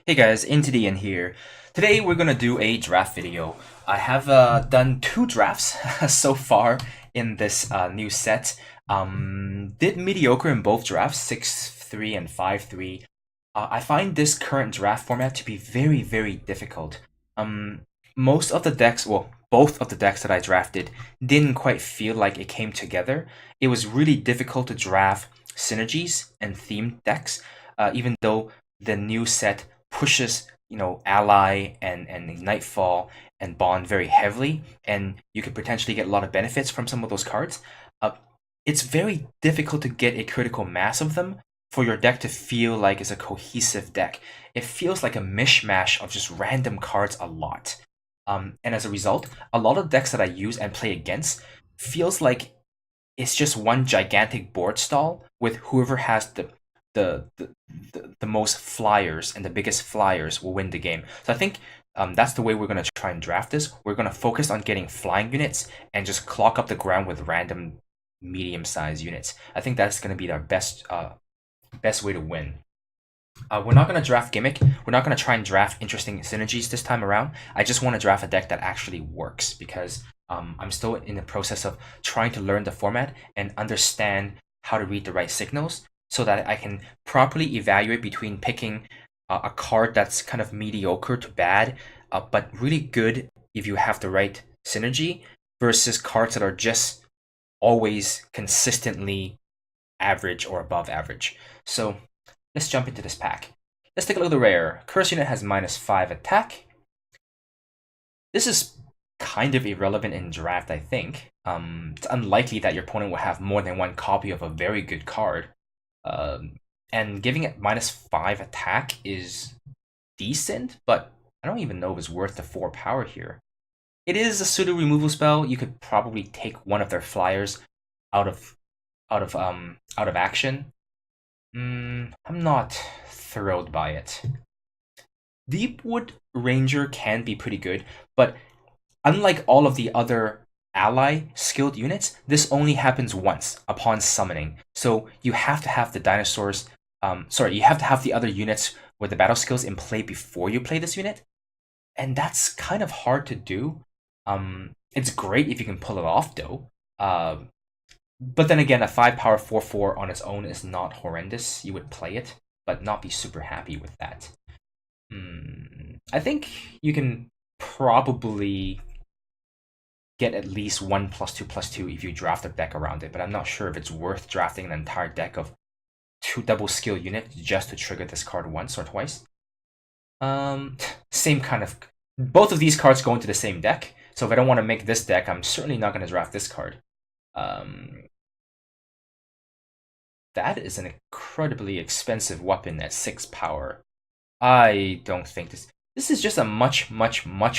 Hey guys, Ian here. Today we're gonna do a draft video. I have done two drafts so far in this new set. Did mediocre in both drafts, 6-3 and 5-3. I find this current draft format to be very difficult. Um, most of the decks, well, both of the decks that I drafted didn't quite feel like it came together. It was really difficult to draft synergies and themed decks, even though the new set pushes ally and nightfall and bond very heavily, and you could potentially get a lot of benefits from some of those cards. uh, it's very difficult to get a critical mass of them for your deck to feel like it's a cohesive deck. It feels like a mishmash of just random cards a lot. And as a result, a lot of decks that I use and play against feels like it's just one gigantic board stall with whoever has the the, the most flyers, and the biggest flyers will win the game. So I think that's the way we're gonna try and draft this. We're gonna focus on getting flying units and just clock up the ground with random medium-sized units. I think that's gonna be our best way to win. We're not going to draft gimmick. We're not going to try and draft interesting synergies this time around. I just want to draft a deck that actually works because I'm still in the process of trying to learn the format and understand how to read the right signals so that I can properly evaluate between picking a card that's kind of mediocre to bad, but really good if you have the right synergy, versus cards that are just always consistently average or above average. So let's jump into this pack. Let's take a look at the rare. Curse unit has -5 attack. This is kind of irrelevant in draft, I think. It's unlikely that your opponent will have more than one copy of a very good card. And giving it -5 attack is decent, but I don't even know if it's worth the 4 power here. It is a pseudo removal spell. You could probably take one of their flyers out of out of action. I'm not thrilled by it. Deepwood Ranger can be pretty good, but unlike all of the other ally skilled units, this only happens once upon summoning. So you have to have the dinosaurs. Sorry, you have to have the other units with the battle skills in play before you play this unit, and that's kind of hard to do. It's great if you can pull it off, though. But then again, a 5 power 4/4 on its own is not horrendous. You would play it, but not be super happy with that. I think you can probably get at least one +2/+2 if you draft a deck around it, but I'm not sure if it's worth drafting an entire deck of 2 double skill units just to trigger this card once or twice. Same kind of. Both of these cards go into the same deck, so if I don't want to make this deck, I'm certainly not going to draft this card. That is an incredibly expensive weapon at 6 power. I don't think this is just a much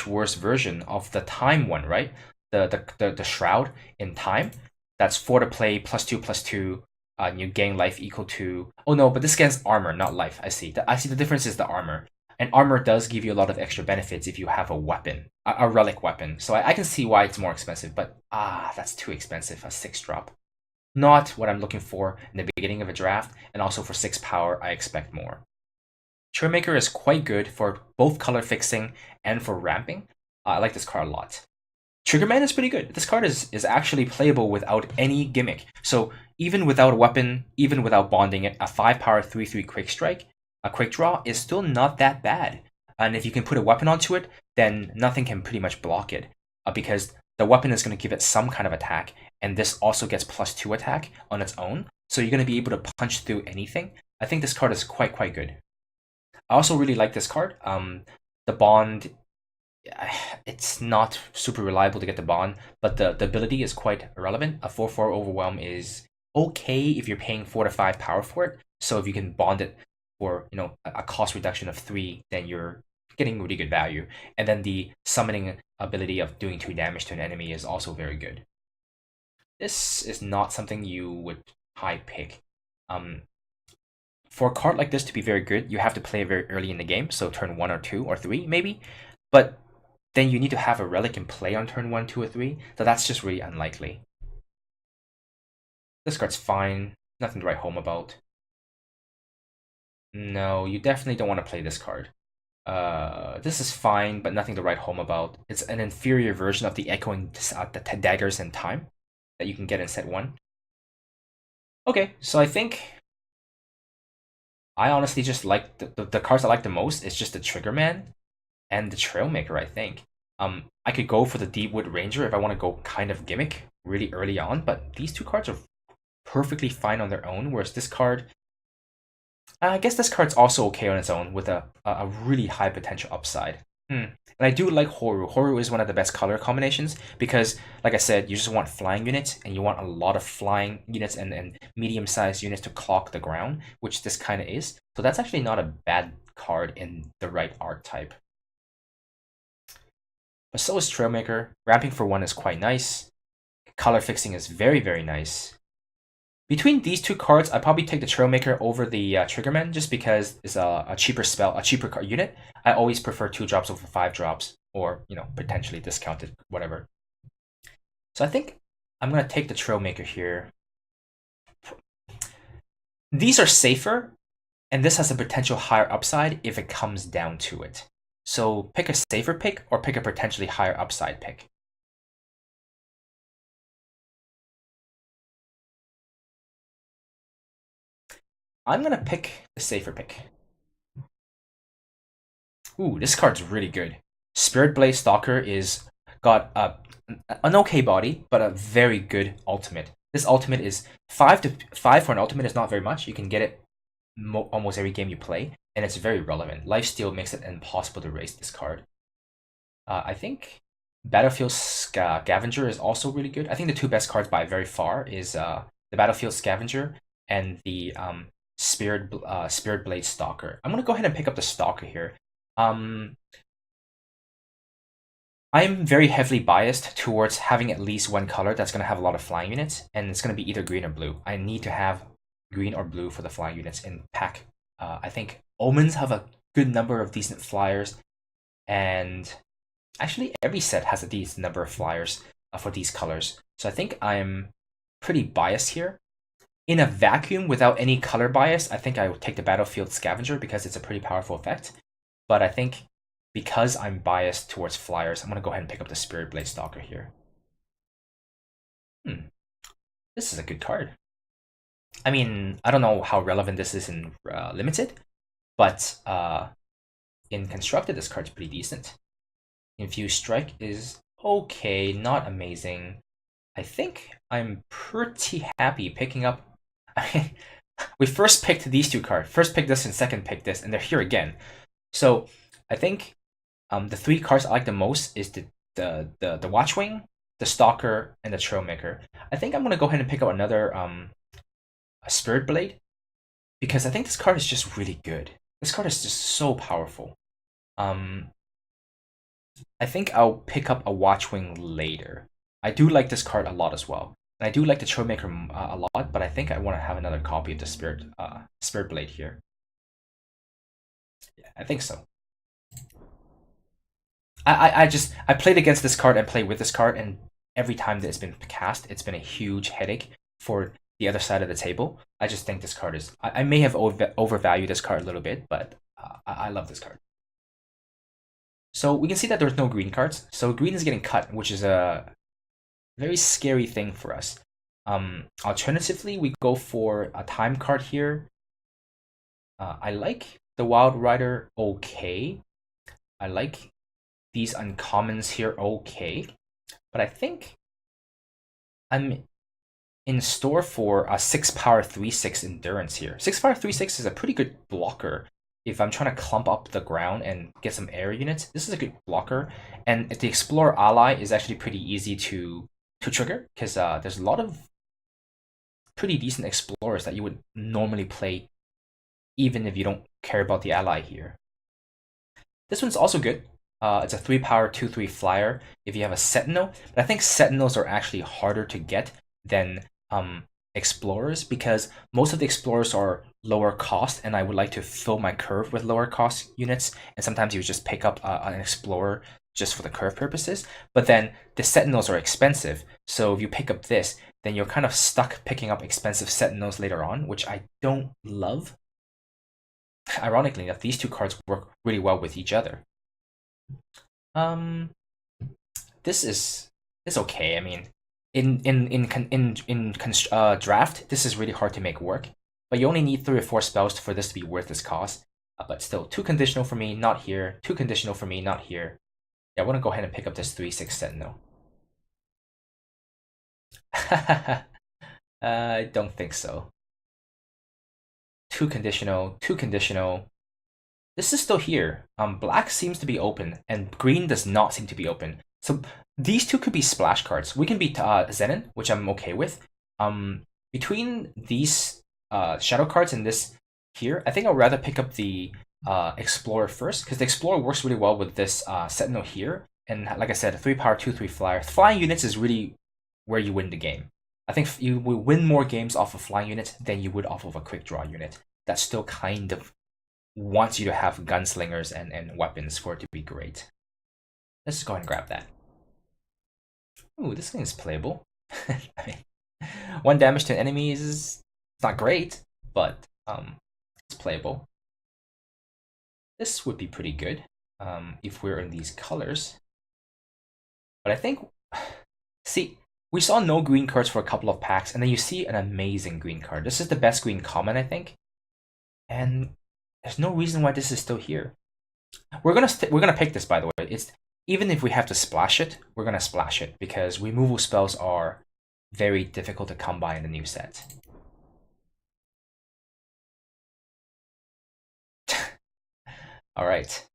worse version of the time one, right? The shroud in time. That's 4 to play, +2/+2. You gain life equal to. Oh no, but this gets armor, not life. I see. I see the difference is the armor. And armor does give you a lot of extra benefits if you have a weapon, a relic weapon. So I can see why it's more expensive, but that's too expensive. A 6-drop. Not what I'm looking for in the beginning of a draft, and also for 6 power, I expect more. Trailmaker is quite good for both color fixing and for ramping. I like this card a lot. Triggerman is pretty good. This card is actually playable without any gimmick. So even without a weapon, even without bonding it, a 5 power 3/3 quick strike, a quick draw is still not that bad. And if you can put a weapon onto it, then nothing can pretty much block it, because the weapon is going to give it some kind of attack, and this also gets +2 attack on its own. So you're going to be able to punch through anything. I think this card is quite good. I also really like this card. The bond, it's not super reliable to get the bond, but the ability is quite irrelevant. A 4/4 overwhelm is okay if you're paying 4 to 5 power for it. So if you can bond it for a cost reduction of 3, then you're getting really good value. And then the summoning ability of doing 2 damage to an enemy is also very good. This is not something you would high pick. For a card like this to be very good, you have to play very early in the game, so turn 1 or 2 or 3 maybe. But then you need to have a relic in play on turn 1, 2, or 3, so that's just really unlikely. This card's fine, nothing to write home about. No, you definitely don't want to play this card. This is fine, but nothing to write home about. It's an inferior version of the echoing the daggers in time that you can get in set 1. Okay, so I think I honestly just like the cards I like the most is just the Triggerman and the Trailmaker, I think. I could go for the Deepwood Ranger if I want to go kind of gimmick really early on, but these two cards are perfectly fine on their own, whereas this card, I guess this card's also okay on its own with a really high potential upside. And I do like Horu. Horu is one of the best color combinations because, like I said, you just want flying units and you want a lot of flying units and medium-sized units to clock the ground, which this kind of is. So that's actually not a bad card in the right archetype. But so is Trailmaker. Ramping for 1 is quite nice. Color fixing is very, very nice. Between these two cards, I'd probably take the Trailmaker over the Triggerman just because it's a cheaper spell, a cheaper unit. I always prefer 2 drops over 5 drops, or, you know, potentially discounted, whatever. So I think I'm going to take the Trailmaker here. These are safer, and this has a potential higher upside if it comes down to it. So pick a safer pick or pick a potentially higher upside pick. I'm going to pick the safer pick. Ooh, this card's really good. Spirit Blade Stalker is got an okay body, but a very good ultimate. This ultimate is 5 for an ultimate is not very much. You can get it almost every game you play, and it's very relevant. Lifesteal makes it impossible to race this card. I think Battlefield Scavenger is also really good. I think the 2 best cards by very far is the Battlefield Scavenger and the Spirit Blade Stalker. I'm gonna go ahead and pick up the Stalker here. I'm very heavily biased towards having at least one color that's gonna have a lot of flying units, and it's gonna be either green or blue. I need to have green or blue for the flying units in pack. I think Omens have a good number of decent flyers, and actually every set has a decent number of flyers for these colors. So I think I'm pretty biased here. In a vacuum without any color bias, I think I would take the Battlefield Scavenger because it's a pretty powerful effect. But I think because I'm biased towards flyers, I'm going to go ahead and pick up the Spirit Blade Stalker here. This is a good card. I mean, I don't know how relevant this is in Limited, but in Constructed, this card's pretty decent. Infused Strike is okay, not amazing. I think I'm pretty happy picking up. I mean, we first picked these 2 cards. First picked this and second picked this, and they're here again. So I think the 3 cards I like the most is the Watchwing, the Stalker, and the Trailmaker. I think I'm gonna go ahead and pick up another a Spirit Blade because I think this card is just really good. This card is just so powerful. I think I'll pick up a Watchwing later. I do like this card a lot as well. And I do like the Trailmaker a lot, but I think I want to have another copy of the Spirit Blade here. Yeah, I think so. I played against this card and played with this card, and every time that it's been cast, it's been a huge headache for the other side of the table. I just think this card is. I may have overvalued this card a little bit, but I love this card. So we can see that there's no green cards. So green is getting cut, which is a very scary thing for us. Alternatively, we go for a time card here. I like the Wild Rider okay. I like these uncommons here okay. But I think I'm in store for a 6 power 3/6 endurance here. 6 power 3/6 is a pretty good blocker if I'm trying to clump up the ground and get some air units. This is a good blocker. And the Explorer ally is actually pretty easy to trigger because there's a lot of pretty decent explorers that you would normally play even if you don't care about the ally here. This one's also good. It's a 3 power 2/3 flyer if you have a Sentinel, but I think Sentinels are actually harder to get than explorers because most of the explorers are lower cost, and I would like to fill my curve with lower cost units, and sometimes you just pick up an explorer just for the curve purposes. But then the Sentinels are expensive, so if you pick up this, then you're kind of stuck picking up expensive Sentinels later on, which I don't love. Ironically enough, these 2 cards work really well with each other. Um, this is it's okay. I mean, draft, this is really hard to make work. But you only need 3 or 4 spells for this to be worth its cost. But still, 2 conditional for me, not here. 2 conditional for me, not here. Yeah, I want to go ahead and pick up this 3/6 Sentinel. I don't think so. 2 conditional, 2 conditional. This is still here. Black seems to be open, and green does not seem to be open. So these two could be splash cards. We can beat Zenin, which I'm okay with. Between these shadow cards and this here, I think I'd rather pick up the Explorer first, because the Explorer works really well with this Sentinel here. And like I said, 3 power, 2/3 flyer. Flying units is really where you win the game. I think you will win more games off of flying units than you would off of a quick draw unit. That still kind of wants you to have gunslingers and weapons for it to be great. Let's just go ahead and grab that. Ooh, this thing is playable. I mean, 1 damage to an enemy is not great, but it's playable. This would be pretty good if we're in these colors. But I think, see, we saw no green cards for a couple of packs, and then you see an amazing green card. This is the best green common, I think. And there's no reason why this is still here. We're gonna pick this, by the way. It's even if we have to splash it, we're gonna splash it because removal spells are very difficult to come by in the new set. All right.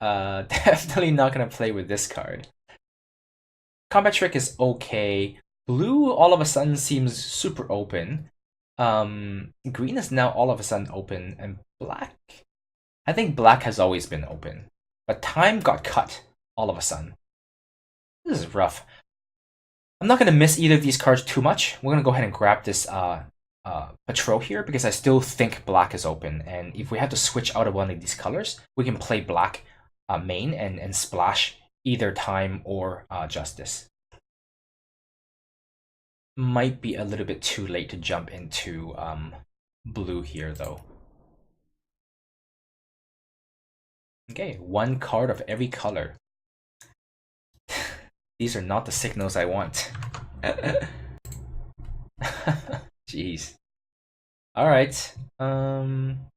Definitely not gonna play with this card. Combat Trick is okay. Blue all of a sudden seems super open. Green is now all of a sudden open, and black, I think black has always been open, but time got cut all of a sudden. This is rough. I'm not gonna miss either of these cards too much. We're gonna go ahead and grab this patrol here because I still think black is open, and if we have to switch out of one of these colors, we can play black main and splash either time or justice. Might be a little bit too late to jump into blue here though. Okay, 1 card of every color. These are not the signals I want. Jeez. Alright. I'm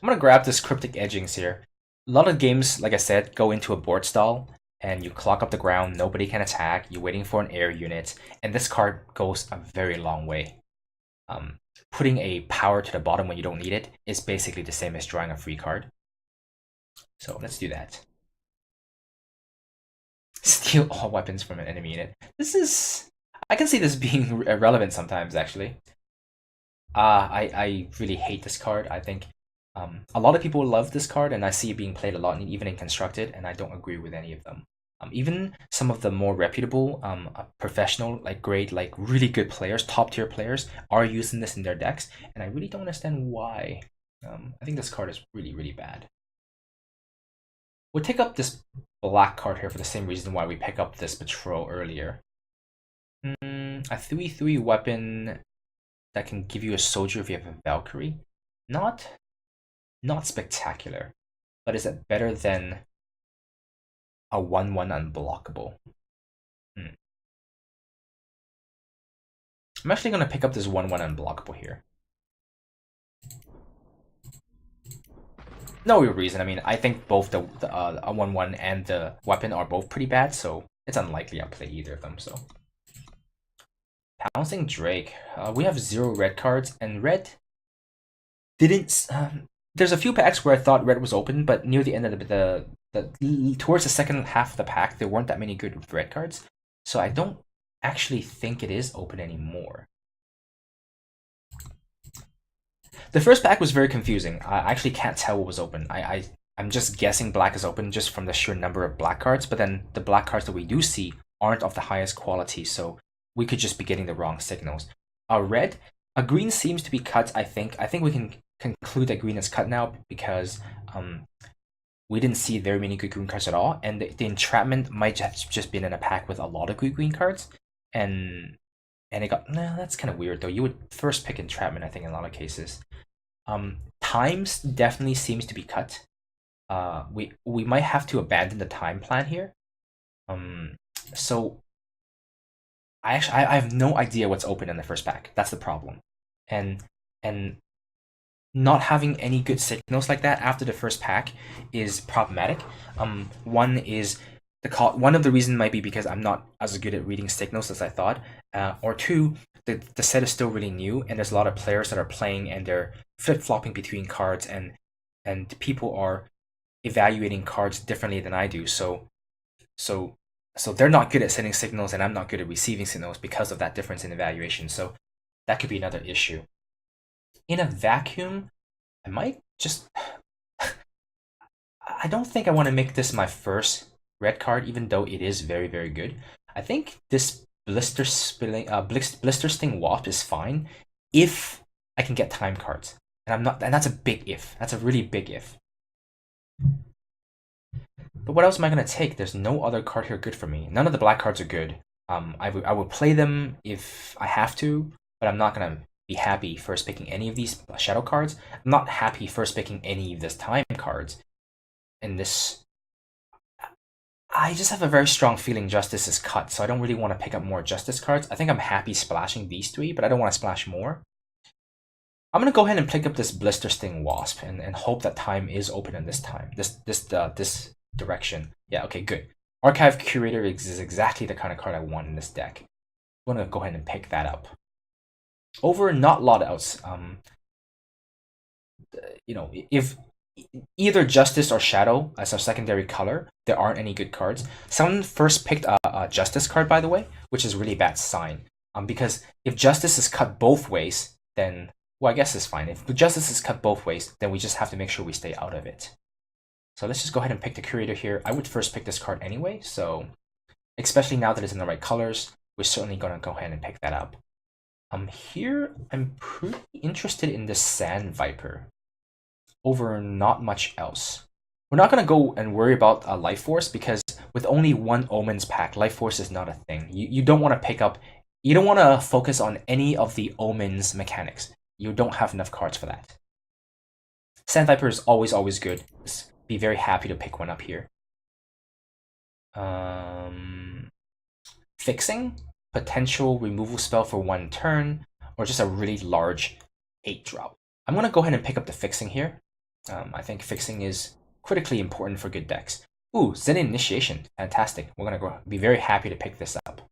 gonna grab this Cryptic Edgings here. A lot of games, like I said, go into a board stall, and you clog up the ground, nobody can attack, you're waiting for an air unit, and this card goes a very long way. Putting a power to the bottom when you don't need it is basically the same as drawing a free card. So let's do that. Steal all weapons from an enemy unit. This is... I can see this being relevant sometimes, actually. I really hate this card. I think a lot of people love this card, and I see it being played a lot, even in Constructed, and I don't agree with any of them. Even some of the more reputable, professional, like great, like really good players, top tier players, are using this in their decks, and I really don't understand why. I think this card is really, really bad. We'll take up this black card here for the same reason why we pick up this patrol earlier. A 3/3 weapon that can give you a soldier if you have a Valkyrie. Not spectacular, but is it better than a 1/1 unblockable? I'm actually going to pick up this 1/1 unblockable here. No real reason. I mean, I think both the 1/1 and the weapon are both pretty bad, so it's unlikely I'll play either of them. So, Pouncing Drake. We have 0 red cards, and red didn't. There's a few packs where I thought red was open, but near the end of towards the second half of the pack, there weren't that many good red cards. So I don't actually think it is open anymore. The first pack was very confusing. I actually can't tell what was open. I'm just guessing black is open just from the sheer number of black cards, but then the black cards that we do see aren't of the highest quality, so we could just be getting the wrong signals. Red, a green seems to be cut, I think. I think we can conclude that green is cut now because we didn't see very many good green cards at all, and the entrapment might have just been in a pack with a lot of good green cards, and it got... Nah, that's kind of weird though. You would first pick entrapment, I think, in a lot of cases. Times definitely seems to be cut. We might have to abandon the time plan here. So I have no idea what's open in the first pack. That's the problem, and and not having any good signals like that after the first pack is problematic. One is one of the reasons might be because I'm not as good at reading signals as I thought, or two, the set is still really new and there's a lot of players that are playing and they're flip flopping between cards and people are evaluating cards differently than I do. So so they're not good at sending signals and I'm not good at receiving signals because of that difference in evaluation. So that could be another issue. In a vacuum, I might just. I don't think I want to make this my first red card, even though it is very, very good. I think this blister sting wasp is fine if I can get time cards, and I'm not. And that's a big if. That's a really big if. But what else am I gonna take? There's no other card here good for me. None of the black cards are good. I would play them if I have to, but I'm not gonna be happy first picking any of these shadow cards. I'm not happy first picking any of this time cards. And this, I just have a very strong feeling Justice is cut, so I don't really want to pick up more Justice cards. I think I'm happy splashing these three, but I don't want to splash more. I'm gonna go ahead and pick up this Blister Sting Wasp and hope that time is open in this time. This direction. Yeah, okay, good. Archive Curator is exactly the kind of card I want in this deck. I'm gonna go ahead and pick that up. Over not loadouts. You know, if either Justice or Shadow as our secondary color, there aren't any good cards. Someone first picked a Justice card, by the way, which is a really bad sign. Because if Justice is cut both ways, then, well, I guess it's fine. If the Justice is cut both ways, then we just have to make sure we stay out of it. So let's just go ahead and pick the Curator here. I would first pick this card anyway, so especially now that it's in the right colors, we're certainly going to go ahead and pick that up. Here, I'm pretty interested in this Sand Viper over not much else. We're not going to go and worry about Life Force because with only one Omens pack, Life Force is not a thing. You don't want to pick up, you don't want to focus on any of the Omens mechanics. You don't have enough cards for that. Sand Viper is always, always good. Just be very happy to pick one up here. Fixing, potential removal spell for one turn, or just a really large 8-drop. I'm going to go ahead and pick up the Fixing here. I think Fixing is critically important for good decks. Ooh, Zen Initiation. Fantastic. We're going to be very happy to pick this up.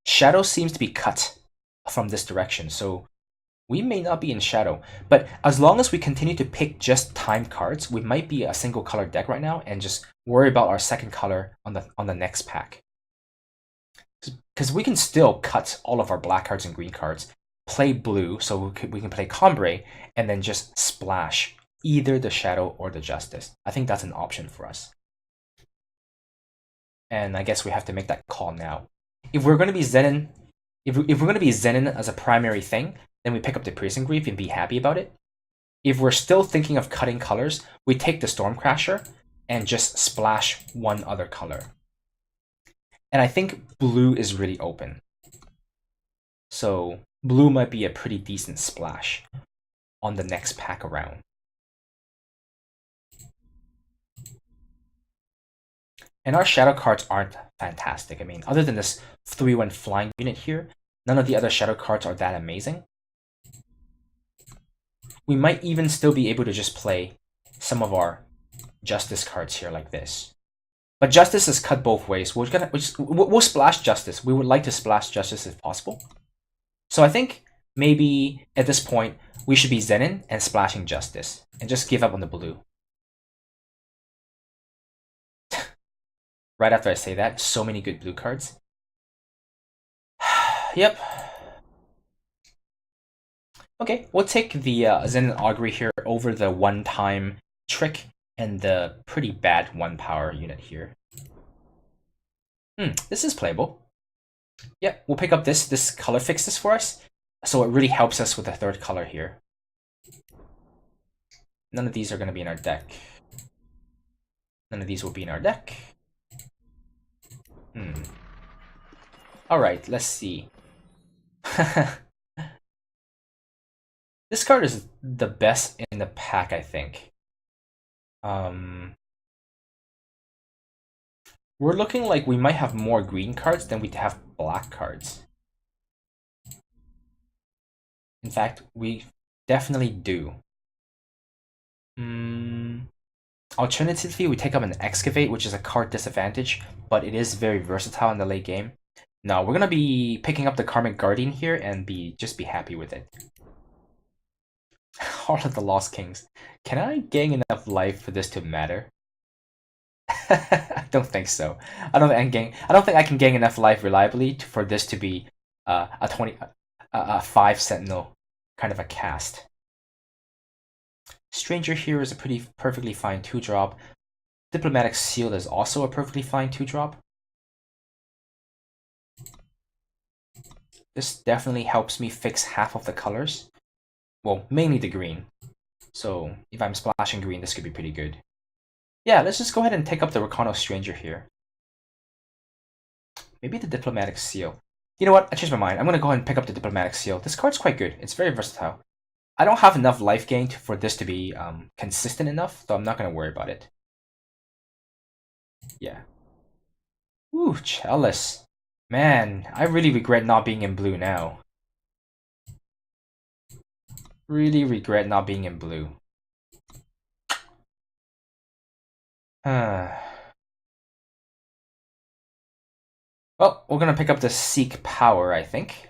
Shadow seems to be cut from this direction, so we may not be in Shadow. But as long as we continue to pick just time cards, we might be a single color deck right now and just worry about our second color on the next pack. Because we can still cut all of our black cards and green cards, play blue, so we can play Combre, and then just splash either the Shadow or the Justice. I think that's an option for us. And I guess we have to make that call now. If we're going to be Zenin, if we're going to be Zenin as a primary thing, then we pick up the Prison Grief and be happy about it. If we're still thinking of cutting colors, we take the Stormcrasher and just splash one other color. And I think blue is really open. So blue might be a pretty decent splash on the next pack around. And our shadow cards aren't fantastic. I mean, other than this 3/1 flying unit here, none of the other shadow cards are that amazing. We might even still be able to just play some of our Justice cards here like this. But Justice is cut both ways. We'll splash Justice. We would like to splash Justice if possible. So I think maybe at this point, we should be Zenin and splashing Justice. And just give up on the blue. Right after I say that, so many good blue cards. Yep. Okay, we'll take the Zenin Augury here over the one-time trick and the pretty bad 1-power unit here. This is playable. Yeah, we'll pick up this color fixes for us, so it really helps us with the third color here. None of these are going to be in our deck. None of these will be in our deck. Alright, let's see. This card is the best in the pack, I think. We're looking like we might have more green cards than we have black cards. In fact, we definitely do. Alternatively, we take up an Excavate, which is a card disadvantage, but it is very versatile in the late game. No, we're gonna be picking up the Karmic Guardian here and just be happy with it. Heart of the Lost Kings. Can I gain enough life for this to matter? I don't think so. I don't think I can gain enough life reliably for this to be a 5 Sentinel kind of a cast. Stranger here is a perfectly fine 2-drop. Diplomatic Seal is also a perfectly fine 2-drop. This definitely helps me fix half of the colors. Well, mainly the green. So if I'm splashing green, this could be pretty good. Yeah, let's just go ahead and take up the Recano Stranger here. Maybe the Diplomatic Seal. You know what? I changed my mind. I'm going to go ahead and pick up the Diplomatic Seal. This card's quite good. It's very versatile. I don't have enough life gain for this to be consistent enough, so I'm not going to worry about it. Yeah. Ooh, Chalice. Man, I really regret not being in blue now. Really regret not being in blue. Well, we're going to pick up the Seek Power, I think.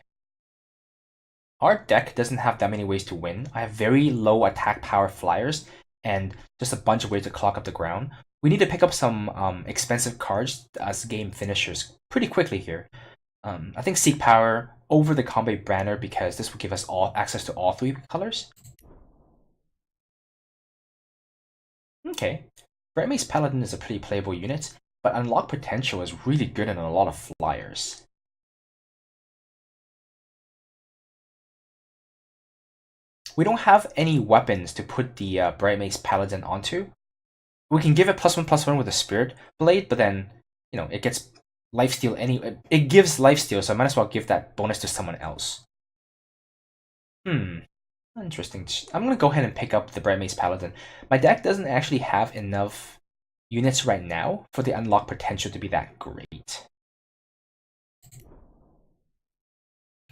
Our deck doesn't have that many ways to win. I have very low attack power flyers and just a bunch of ways to clock up the ground. We need to pick up some expensive cards as game finishers pretty quickly here. I think Seek Power over the Combat Banner because this will give us all access to all 3 colors. Okay. Brightmace Paladin is a pretty playable unit, but Unlock Potential is really good in a lot of flyers. We don't have any weapons to put the Brightmace Paladin onto. We can give it +1/+1 with a Spirit Blade, but then, you know, it gets lifesteal it gives lifesteal, so I might as well give that bonus to someone else. Interesting. I'm gonna go ahead and pick up the Brightmace Paladin. My deck doesn't actually have enough units right now for the unlock potential to be that great.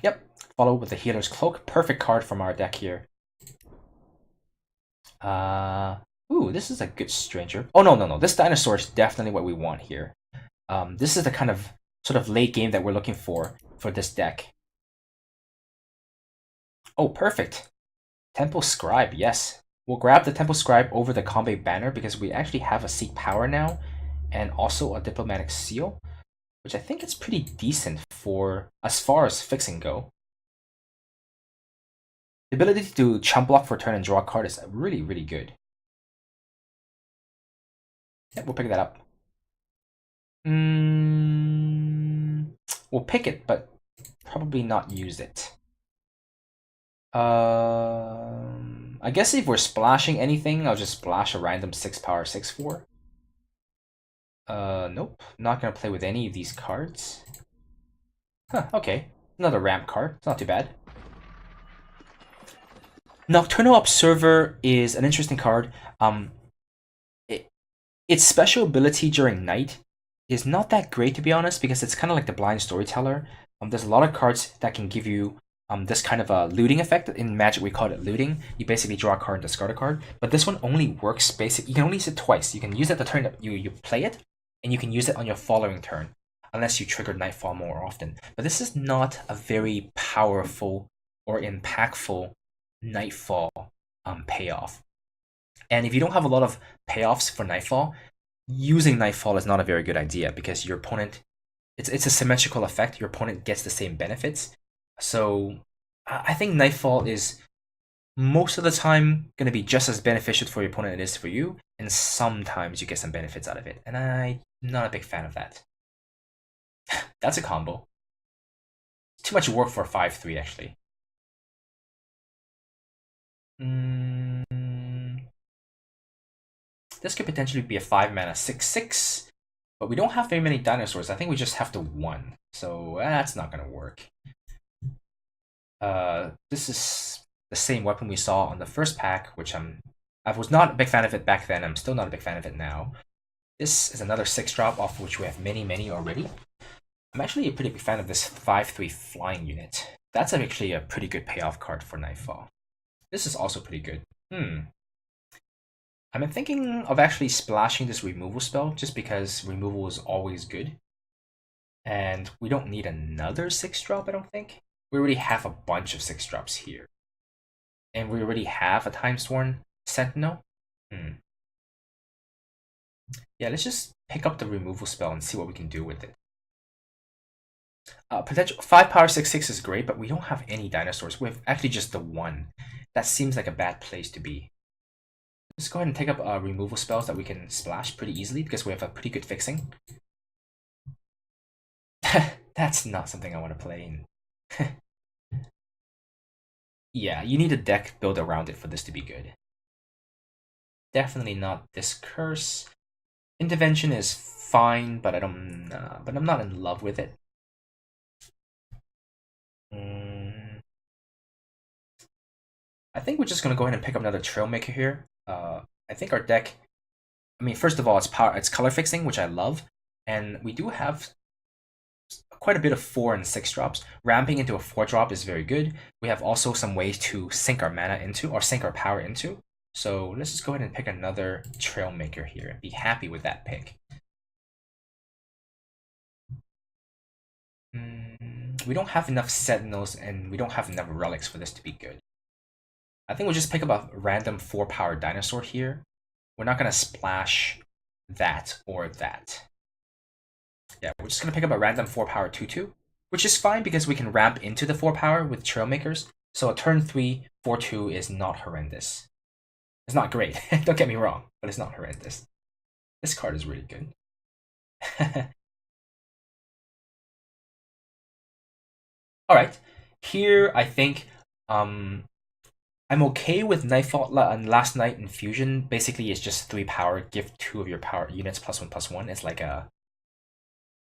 Yep, follow with the Healer's Cloak. Perfect card from our deck here. Ooh, this is a good Stranger. Oh, no. This Dinosaur is definitely what we want here. This is the kind of sort of late game that we're looking for this deck. Oh, perfect. Temple Scribe, yes. We'll grab the Temple Scribe over the Combat Banner because we actually have a Seek Power now and also a Diplomatic Seal, which I think is pretty decent for as far as fixing go. The ability to chump block for turn and draw a card is really, really good. Yeah, we'll pick that up. We'll pick it, but probably not use it. I guess if we're splashing anything, I'll just splash a random 6 power 6/4. Nope. Not gonna play with any of these cards. Huh, okay. Another ramp card. It's not too bad. Nocturnal Observer is an interesting card. Its special ability during night is not that great, to be honest, because it's kind of like the Blind Storyteller. There's a lot of cards that can give you this kind of a looting effect. In Magic, we call it looting. You basically draw a card and discard a card. But this one only works basically. You can only use it twice. You can use it the turn that you play it, and you can use it on your following turn, unless you trigger Nightfall more often. But this is not a very powerful or impactful Nightfall payoff. And if you don't have a lot of payoffs for Nightfall, using Nightfall is not a very good idea because your opponent, it's a symmetrical effect. Your opponent gets the same benefits. So I think Nightfall is most of the time going to be just as beneficial for your opponent as it is for you, and sometimes you get some benefits out of it. And I'm not a big fan of that. That's a combo. Too much work for a 5/3, actually. This could potentially be a 5-mana 6/6, but we don't have very many dinosaurs. I think we just have the 1, so that's not gonna work. This is the same weapon we saw on the first pack, which I was not a big fan of it back then. I'm still not a big fan of it now. This is another 6-drop, off of which we have many already. I'm actually a pretty big fan of this 5/3 flying unit. That's actually a pretty good payoff card for Nightfall. This is also pretty good. I'm thinking of actually splashing this removal spell, just because removal is always good. And we don't need another 6-drop, I don't think. We already have a bunch of 6-drops here. And we already have a Time-Sworn Sentinel. Yeah, let's just pick up the removal spell and see what we can do with it. Potential 5 power 6/6 is great, but we don't have any dinosaurs. We have actually just the one. That seems like a bad place to be. Let's go ahead and take up removal spells that we can splash pretty easily because we have a pretty good fixing. That's not something I want to play in. Yeah, you need a deck built around it for this to be good. Definitely not this curse. Intervention is fine, but I'm not in love with it. I think we're just gonna go ahead and pick up another Trailmaker here. I think our deck. I mean, first of all, it's color fixing, which I love, and we do have quite a bit of 4 and 6-drops. Ramping into a 4-drop is very good. We have also some ways to sink our mana into, or sink our power into. So let's just go ahead and pick another Trailmaker here and be happy with that pick. We don't have enough Sentinels and we don't have enough relics for this to be good. I think we'll just pick up a random 4-power dinosaur here. We're not going to splash that or that. Yeah, we're just going to pick up a random 4-power 2/2, which is fine because we can ramp into the 4-power with Trailmakers. So a turn 3 4/2 is not horrendous. It's not great, don't get me wrong, but it's not horrendous. This card is really good. Alright, here I think I'm okay with Nightfall and Last Night Infusion. Basically, it's just 3 power, give 2 of your power units +1/+1. It's like a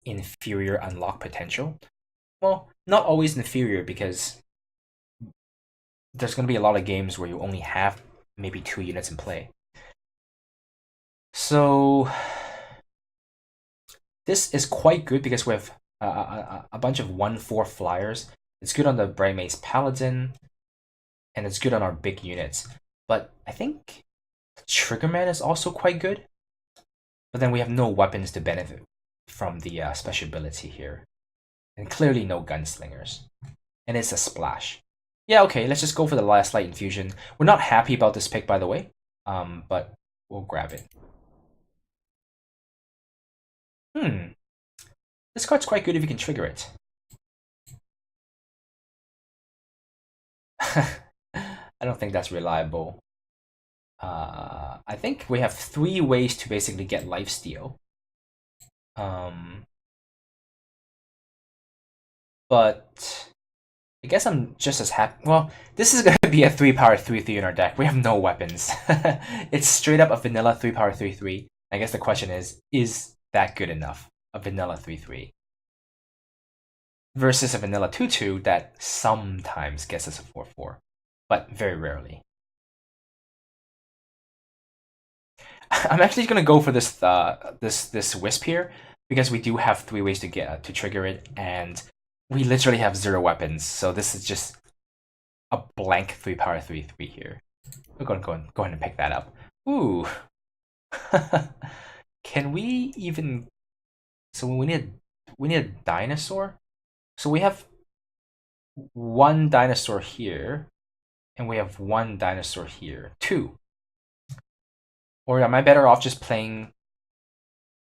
inferior unlock potential. Well, not always inferior because there's going to be a lot of games where you only have maybe 2 units in play. So this is quite good because we have a bunch of 1/4 flyers. It's good on the Bright Mace Paladin, and it's good on our big units. But I think Triggerman is also quite good. But then we have no weapons to benefit from the special ability here. And clearly no gunslingers. And it's a splash. Yeah, okay, let's just go for the Last Light Infusion. We're not happy about this pick, by the way. But we'll grab it. This card's quite good if you can trigger it. I don't think that's reliable. I think we have 3 ways to basically get lifesteal. But I guess I'm just as happy. Well, this is going to be a 3-power 3/3 in our deck. We have no weapons. It's straight up a vanilla 3-power 3/3. I guess the question is that good enough? A vanilla 3/3 versus a vanilla 2/2 that sometimes gets us a 4/4, but very rarely. I'm actually gonna go for this this wisp here because we do have 3 ways to get to trigger it, and we literally have 0 weapons. So this is just a blank 3-power 3/3 here. We're gonna go ahead and pick that up. Ooh, can we even? So we need a dinosaur. So we have 1 dinosaur here, and we have 1 dinosaur here. 2. Or am I better off just playing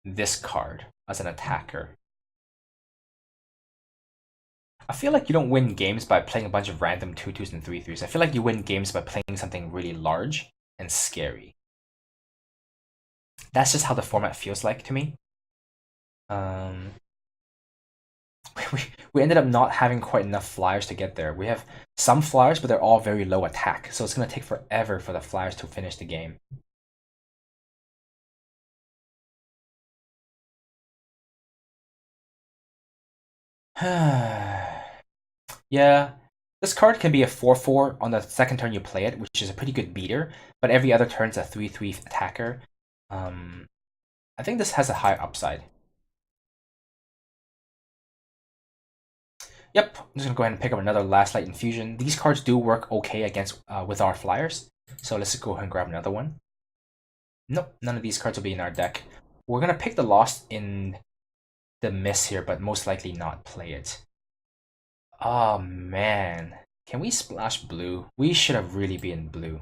this card as an attacker? I feel like you don't win games by playing a bunch of random 2/2s and 3/3s. I feel like you win games by playing something really large and scary. That's just how the format feels like to me. We ended up not having quite enough flyers to get there. We have some flyers, but they're all very low attack, so it's going to take forever for the flyers to finish the game. Yeah, This card can be a 4/4 on the second turn you play it, which is a pretty good beater, but every other turn it's a 3/3 attacker. I think this has a high upside. Yep, I'm just gonna go ahead and pick up another Last Light Infusion. These cards do work okay against with our flyers, so let's just go ahead and grab another one. Nope, none of these cards will be in our deck. We're gonna pick the Lost in the Miss here, but most likely not play it. Oh man, can we splash blue? We should have really been blue.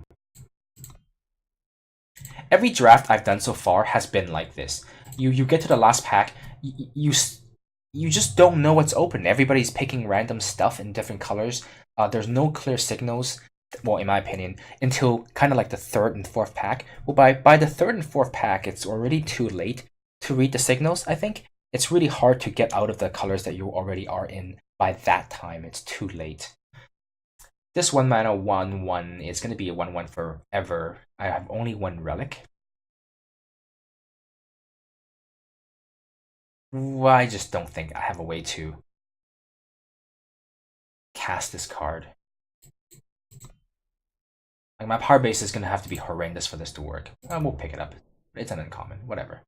Every draft I've done so far has been like this. You get to the last pack, you just don't know what's open. Everybody's picking random stuff in different colors. There's no clear signals, well, in my opinion, until kind of like the third and fourth pack. Well, by the third and fourth pack, it's already too late to read the signals, I think. It's really hard to get out of the colors that you already are in by that time. It's too late. This 1 mana 1/1 is going to be a 1/1 forever. I have only one relic. Well, I just don't think I have a way to cast this card. Like, my power base is going to have to be horrendous for this to work. I won't pick it up. It's an uncommon. Whatever.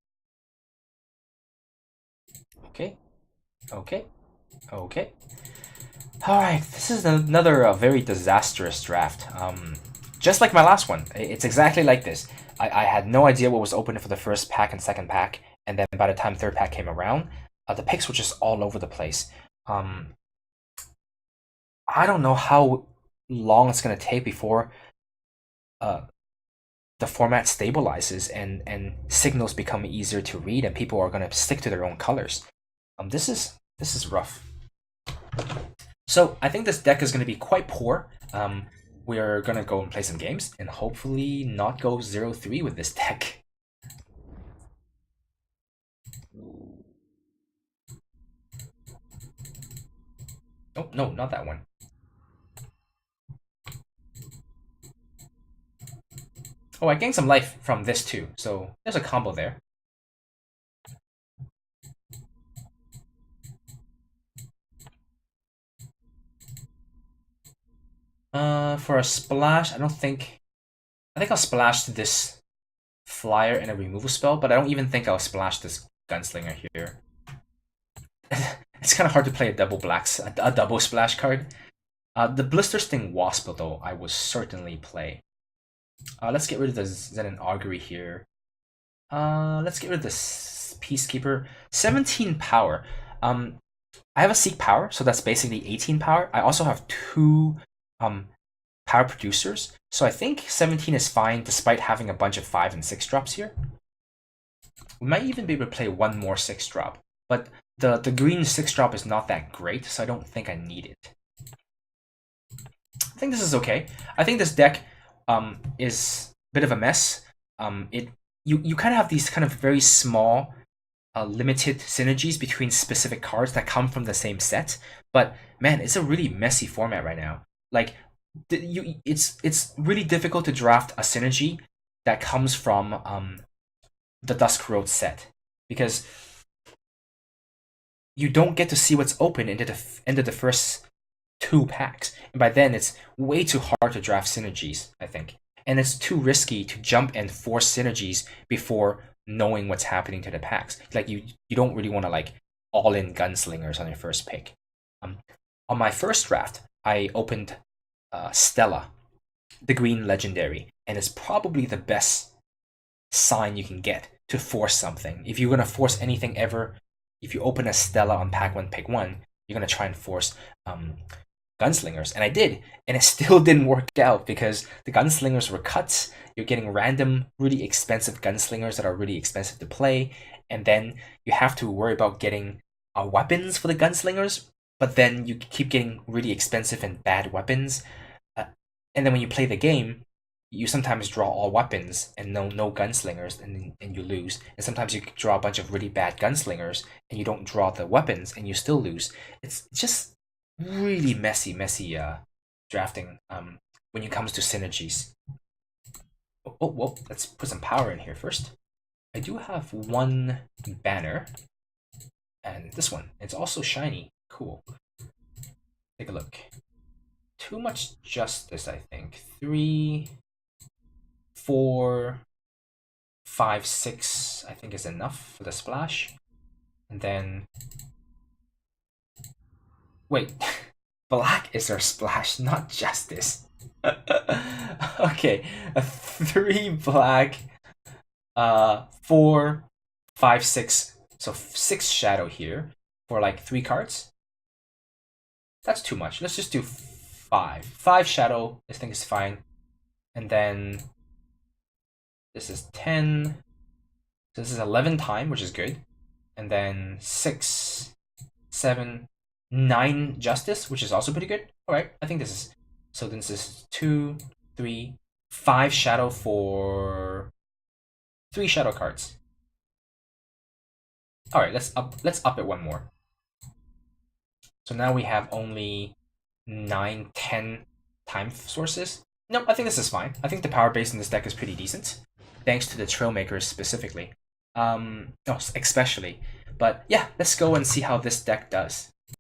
Okay. Okay. Okay. Alright, this is another very disastrous draft. Just like my last one. It's exactly like this. I had no idea what was open for the first pack and second pack, and then by the time third pack came around, the picks were just all over the place. I don't know how long it's going to take before the format stabilizes and signals become easier to read, and people are going to stick to their own colors. This is rough. So I think this deck is going to be quite poor. We're going to go and play some games and hopefully not go 0-3 with this deck. Oh, no, not that one. Oh, I gained some life from this too, so there's a combo there. For a splash, I think I'll splash this flyer and a removal spell, but I don't even think I'll splash this gunslinger here. It's kind of hard to play a double splash card. The Blister Sting Wasp, though, I will certainly play. Let's get rid of the Zen and Augury here. Let's get rid of this Peacekeeper. 17 power. I have a Seek power, so that's basically 18 power. I also have 2 power producers, so I think 17 is fine despite having a bunch of 5 and 6 drops here. We might even be able to play one more 6 drop, but the green 6 drop is not that great, so I don't think I need it. I think this is okay. I think this deck is a bit of a mess. You kind of have these kind of very small, limited synergies between specific cards that come from the same set. But man, it's a really messy format right now. Like, it's really difficult to draft a synergy that comes from the Dusk Road set because you don't get to see what's open into the end of the first 2 packs, and by then it's way too hard to draft synergies, I think, and it's too risky to jump and force synergies before knowing what's happening to the packs. Like you don't really want to like all in gunslingers on your first pick. On my first draft, I opened Stella, the green legendary, and it's probably the best sign you can get to force something. If you're gonna force anything ever, if you open a Stella on pack 1, pick 1, you're gonna try and force gunslingers, and I did, and it still didn't work out because the gunslingers were cuts. You're getting random, really expensive gunslingers that are really expensive to play, and then you have to worry about getting weapons for the gunslingers, but then you keep getting really expensive and bad weapons, and then when you play the game, you sometimes draw all weapons and no gunslingers, and you lose. And sometimes you draw a bunch of really bad gunslingers and you don't draw the weapons and you still lose. It's just really messy drafting when it comes to synergies. Well, let's put some power in here first. I do have one banner, and this one, it's also shiny. Cool. Take a look. too much justice, I think. 3, 4, 5, 6, I think is enough for the splash. And then... Wait, black is our splash, not justice. Okay, a 3 black, 4, 5, 6. So 6 shadow here for like 3 cards. That's too much. Let's just do 5. 5 shadow, I think is fine. And then this is 10. So this is 11 time, which is good. And then 6, 7, 9 justice, which is also pretty good. Alright, I think this is... So then this is 2, 3, 5 shadow for 3 shadow cards. Alright, let's up it one more. So now we have only 9, 10 time sources. Nope, I think this is fine. I think the power base in this deck is pretty decent. Thanks to the Trailmakers specifically. Oh, especially. But yeah, let's go and see how this deck does.